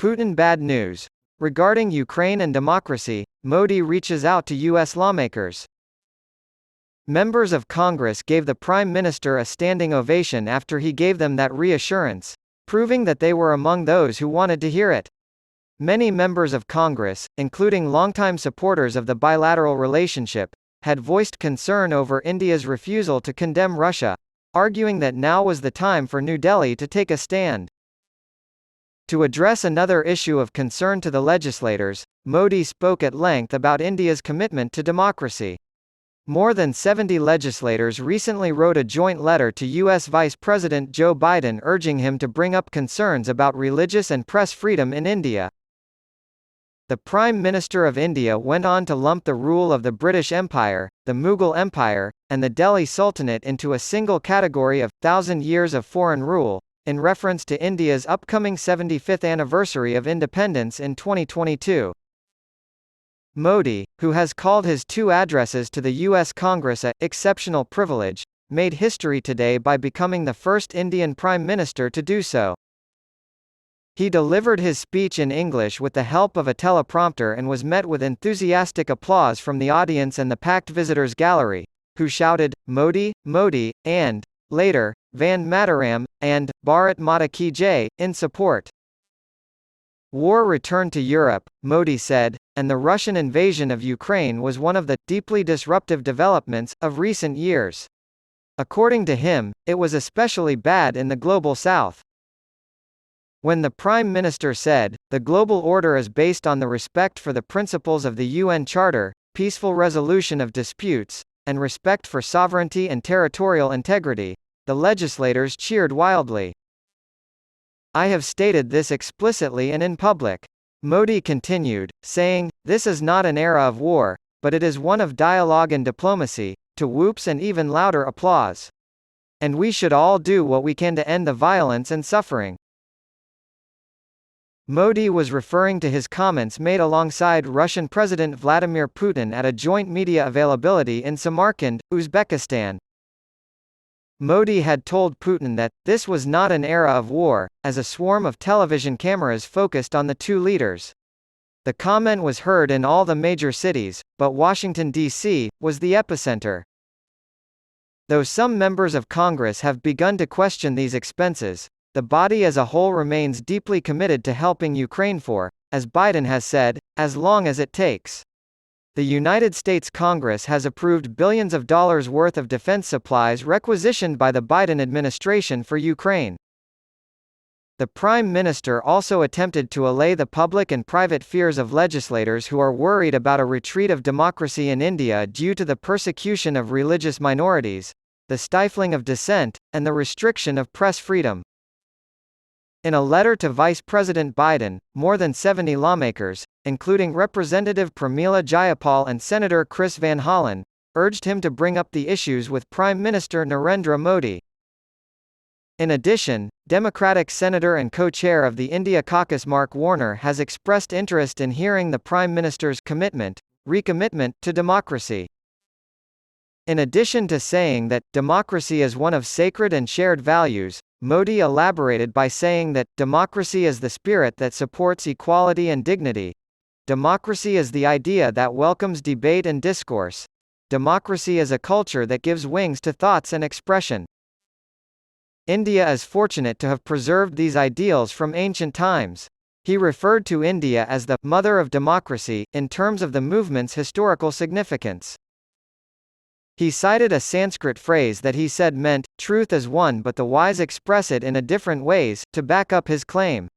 Putin Bad News.Regarding Ukraine and democracy, Modi reaches out to U.S. lawmakers. Members of Congress gave the Prime Minister a standing ovation after he gave them that reassurance, proving that they were among those who wanted to hear it. Many members of Congress, including longtime supporters of the bilateral relationship, had voiced concern over India's refusal to condemn Russia, arguing that now was the time for New Delhi to take a stand. To address another issue of concern to the legislators, Modi spoke at length about India's commitment to democracy. More than 70 legislators recently wrote a joint letter to U.S. Vice President Joe Biden urging him to bring up concerns about religious and press freedom in India. The Prime Minister of India went on to lump the rule of the British Empire, the Mughal Empire, and the Delhi Sultanate into a single category of 1,000 years of foreign rule, in reference to India's upcoming 75th anniversary of independence in 2022. Modi, who has called his two addresses to the U.S. Congress a exceptional privilege, made history today by becoming the first Indian Prime Minister to do so. He delivered his speech in English with the help of a teleprompter and was met with enthusiastic applause from the audience and the packed visitors' gallery, who shouted, "Modi, Modi," and, later, "Vande Mataram," and "Bharat Mata Ki Jai," in support. War returned to Europe, Modi said, and the Russian invasion of Ukraine was one of the deeply disruptive developments of recent years. According to him, it was especially bad in the global south. When the Prime Minister said, "The global order is based on the respect for the principles of the UN Charter, peaceful resolution of disputes, and respect for sovereignty and territorial integrity," the legislators cheered wildly. "I have stated this explicitly and in public," Modi continued, saying, "This is not an era of war, but it is one of dialogue and diplomacy," to whoops and even louder applause. "And we should all do what we can to end the violence and suffering." Modi was referring to his comments made alongside Russian President Vladimir Putin at a joint media availability in Samarkand, Uzbekistan. Modi had told Putin that, this was not an era of war, as a swarm of television cameras focused on the two leaders. The comment was heard in all the major cities, but Washington, D.C., was the epicenter. Though some members of Congress have begun to question these expenses, the body as a whole remains deeply committed to helping Ukraine for, as Biden has said, as long as it takes. The United States Congress has approved billions of dollars worth of defense supplies requisitioned by the Biden administration for Ukraine. The Prime Minister also attempted to allay the public and private fears of legislators who are worried about a retreat of democracy in India due to the persecution of religious minorities, the stifling of dissent, and the restriction of press freedom. In a letter to Vice President Biden, more than 70 lawmakers, including Representative Pramila Jayapal and Senator Chris Van Hollen, urged him to bring up the issues with Prime Minister Narendra Modi. In addition, Democratic Senator and co-chair of the India Caucus Mark Warner has expressed interest in hearing the Prime Minister's recommitment to democracy. In addition to saying that democracy is one of sacred and shared values, Modi elaborated by saying that democracy is the spirit that supports equality and dignity. Democracy is the idea that welcomes debate and discourse. Democracy is a culture that gives wings to thoughts and expression. India is fortunate to have preserved these ideals from ancient times. He referred to India as the mother of democracy, in terms of the movement's historical significance. He cited a Sanskrit phrase that he said meant, "Truth is one but the wise express it in a different ways," to back up his claim.